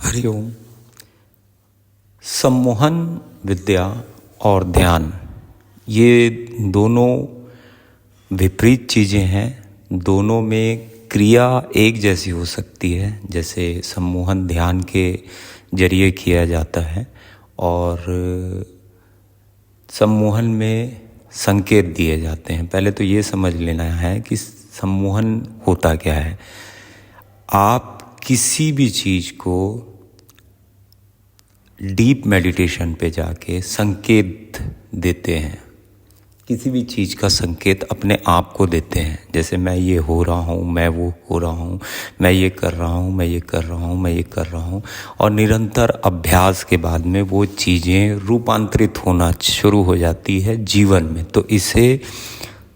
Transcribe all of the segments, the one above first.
हरिओम। सम्मोहन विद्या और ध्यान, ये दोनों विपरीत चीज़ें हैं। दोनों में क्रिया एक जैसी हो सकती है। जैसे सम्मोहन ध्यान के जरिए किया जाता है और सम्मोहन में संकेत दिए जाते हैं। पहले तो ये समझ लेना है कि सम्मोहन होता क्या है। आप किसी भी चीज़ को डीप मेडिटेशन पे जाके संकेत देते हैं, किसी भी चीज़ का संकेत अपने आप को देते हैं। जैसे मैं ये हो रहा हूँ, मैं वो हो रहा हूँ, मैं ये कर रहा हूँ, मैं ये कर रहा हूँ, मैं ये कर रहा हूँ। और निरंतर अभ्यास के बाद में वो चीज़ें रूपांतरित होना शुरू हो जाती है जीवन में। तो इसे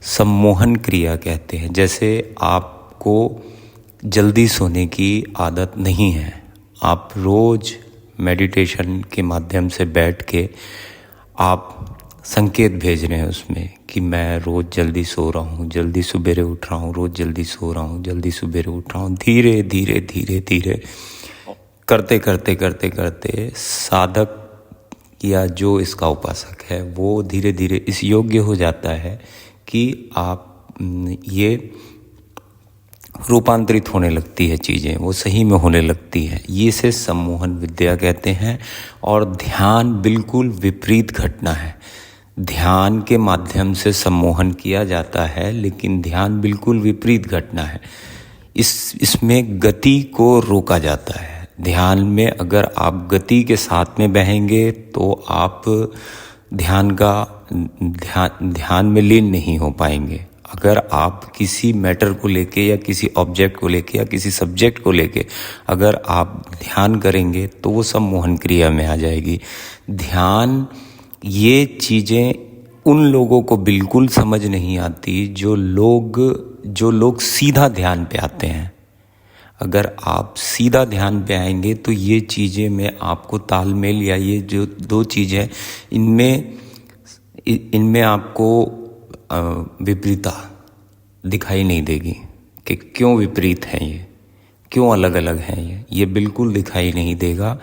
सम्मोहन क्रिया कहते हैं। जैसे आपको जल्दी सोने की आदत नहीं है, आप रोज़ मेडिटेशन के माध्यम से बैठ के आप संकेत भेज रहे हैं उसमें कि मैं रोज़ जल्दी सो रहा हूँ, जल्दी सुबेरे उठ रहा हूँ, रोज़ जल्दी सो रहा हूँ, जल्दी सुबेरे उठ रहा हूँ। धीरे धीरे धीरे धीरे करते करते करते करते साधक या जो इसका उपासक है वो धीरे धीरे इस योग्य हो जाता है कि आप ये रूपांतरित होने लगती है चीज़ें, वो सही में होने लगती है। ये से सम्मोहन विद्या कहते हैं। और ध्यान बिल्कुल विपरीत घटना है। ध्यान के माध्यम से सम्मोहन किया जाता है, लेकिन ध्यान बिल्कुल विपरीत घटना है। इसमें गति को रोका जाता है। ध्यान में अगर आप गति के साथ में बहेंगे तो आप ध्यान में लीन नहीं हो पाएंगे। अगर आप किसी मैटर को लेके या किसी ऑब्जेक्ट को लेके या किसी सब्जेक्ट को लेके अगर आप ध्यान करेंगे तो वो सम्मोहन क्रिया में आ जाएगी। ध्यान, ये चीज़ें उन लोगों को बिल्कुल समझ नहीं आती जो लोग सीधा ध्यान पे आते हैं। अगर आप सीधा ध्यान पे आएंगे तो ये चीज़ें में आपको तालमेल या ये जो दो चीज़ें इनमें आपको विपरीतता दिखाई नहीं देगी कि क्यों विपरीत हैं ये, क्यों अलग अलग हैं ये बिल्कुल दिखाई नहीं देगा।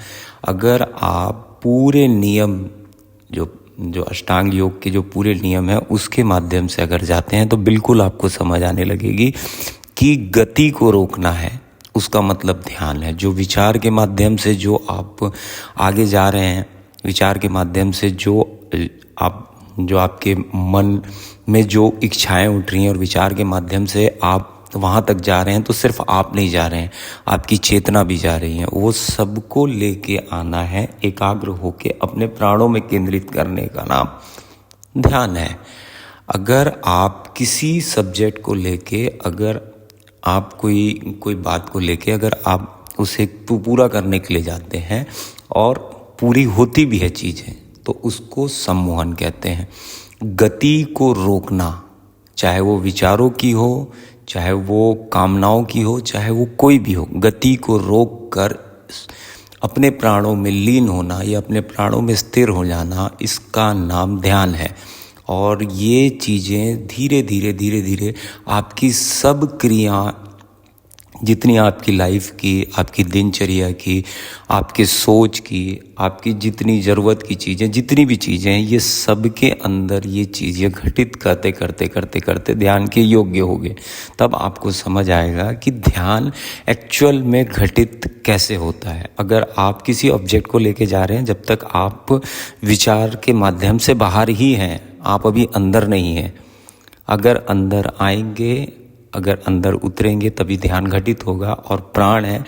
अगर आप पूरे नियम जो अष्टांग योग के जो पूरे नियम हैं उसके माध्यम से अगर जाते हैं तो बिल्कुल आपको समझ आने लगेगी कि गति को रोकना है, उसका मतलब ध्यान है। जो विचार के माध्यम से जो आप आगे जा रहे हैं, विचार के माध्यम से जो आपके मन में जो इच्छाएं उठ रही हैं और विचार के माध्यम से आप वहाँ तक जा रहे हैं, तो सिर्फ आप नहीं जा रहे हैं, आपकी चेतना भी जा रही है। वो सबको लेके आना है, एकाग्र होके अपने प्राणों में केंद्रित करने का नाम ध्यान है। अगर आप किसी सब्जेक्ट को लेके, अगर आप कोई बात को लेके अगर आप उसे पूरा करने के लिए जाते हैं और पूरी होती भी है चीज़ें, तो उसको सम्मोहन कहते हैं। गति को रोकना, चाहे वो विचारों की हो, चाहे वो कामनाओं की हो, चाहे वो कोई भी हो, गति को रोक कर अपने प्राणों में लीन होना या अपने प्राणों में स्थिर हो जाना, इसका नाम ध्यान है। और ये चीज़ें धीरे धीरे धीरे धीरे आपकी सब क्रिया, जितनी आपकी लाइफ की, आपकी दिनचर्या की, आपके सोच की, आपकी जितनी ज़रूरत की चीज़ें, जितनी भी चीज़ें हैं, ये सब के अंदर ये चीज़ें घटित करते करते करते करते ध्यान के योग्य हो गए। तब आपको समझ आएगा कि ध्यान एक्चुअल में घटित कैसे होता है। अगर आप किसी ऑब्जेक्ट को लेके जा रहे हैं, जब तक आप विचार के माध्यम से बाहर ही हैं, आप अभी अंदर नहीं हैं। अगर अंदर आएंगे, अगर अंदर उतरेंगे तभी ध्यान घटित होगा। और प्राण है,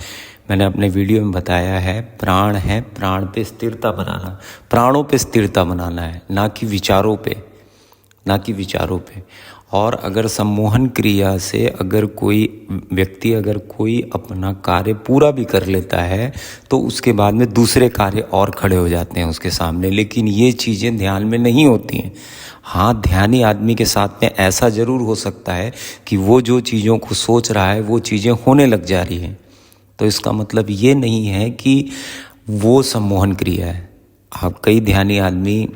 मैंने अपने वीडियो में बताया है, प्राण है, प्राण पे स्थिरता बनाना, प्राणों पे स्थिरता बनाना है, ना कि विचारों पे। और अगर सम्मोहन क्रिया से अगर कोई व्यक्ति अगर कोई अपना कार्य पूरा भी कर लेता है तो उसके बाद में दूसरे कार्य और खड़े हो जाते हैं उसके सामने। लेकिन ये चीज़ें ध्यान में नहीं होती हैं। हाँ, ध्यानी आदमी के साथ में ऐसा ज़रूर हो सकता है कि वो जो चीज़ों को सोच रहा है वो चीज़ें होने लग जा रही हैं। तो इसका मतलब ये नहीं है कि वो सम्मोहन क्रिया है। हाँ, कई ध्यानी आदमी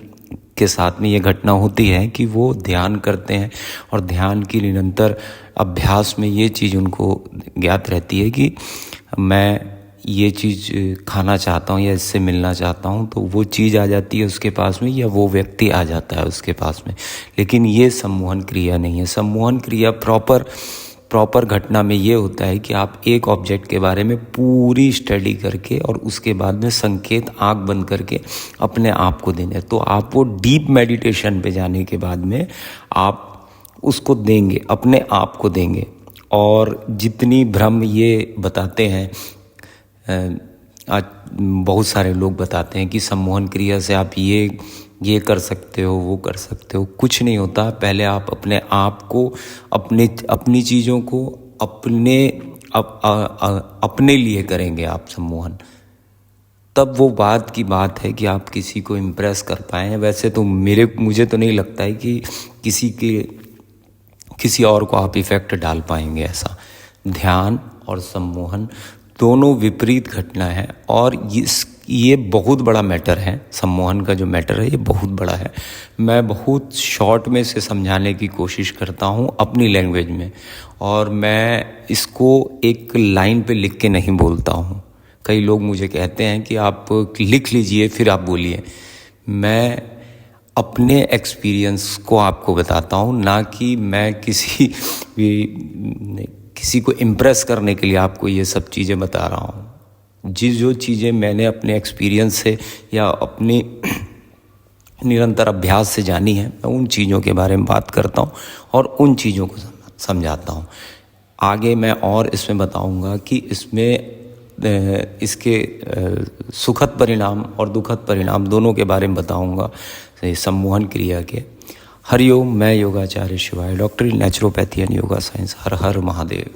के साथ में ये घटना होती है कि वो ध्यान करते हैं और ध्यान की निरंतर अभ्यास में ये चीज़ उनको ज्ञात रहती है कि मैं ये चीज़ खाना चाहता हूँ या इससे मिलना चाहता हूँ, तो वो चीज़ आ जाती है उसके पास में या वो व्यक्ति आ जाता है उसके पास में। लेकिन ये सम्मोहन क्रिया नहीं है। सम्मोहन क्रिया प्रॉपर घटना में ये होता है कि आप एक ऑब्जेक्ट के बारे में पूरी स्टडी करके और उसके बाद में संकेत आंख बंद करके अपने आप को देने। तो आप वो डीप मेडिटेशन पे जाने के बाद में आप उसको देंगे, अपने आप को देंगे। और जितनी भ्रम ये बताते हैं, आज बहुत सारे लोग बताते हैं कि सम्मोहन क्रिया से आप ये कर सकते हो, वो कर सकते हो। कुछ नहीं होता। पहले आप अपने आप को, अपनी चीज़ों को अपने लिए करेंगे आप सम्मोहन, तब वो बात की बात है कि आप किसी को इम्प्रेस कर पाएँ। वैसे तो मुझे तो नहीं लगता है कि किसी और को आप इफ़ेक्ट डाल पाएंगे ऐसा। ध्यान और सम्मोहन दोनों विपरीत घटना है और ये बहुत बड़ा मैटर है। सम्मोहन का जो मैटर है ये बहुत बड़ा है। मैं बहुत शॉर्ट में से समझाने की कोशिश करता हूँ अपनी लैंग्वेज में, और मैं इसको एक लाइन पे लिख के नहीं बोलता हूँ। कई लोग मुझे कहते हैं कि आप लिख लीजिए फिर आप बोलिए। मैं अपने एक्सपीरियंस को आपको बताता हूँ, ना कि मैं किसी को इम्प्रेस करने के लिए आपको ये सब चीज़ें बता रहा हूँ। जो चीज़ें मैंने अपने एक्सपीरियंस से या अपनी निरंतर अभ्यास से जानी है, मैं उन चीज़ों के बारे में बात करता हूँ और उन चीज़ों को समझाता हूँ। आगे मैं और इसमें बताऊँगा कि इसके सुखद परिणाम और दुखद परिणाम दोनों के बारे में बताऊँगा सम्मोहन क्रिया के। हरिओम। मैं योगाचार्य शिवाय, doctor in naturopathy and yoga science. Her her Mahadev.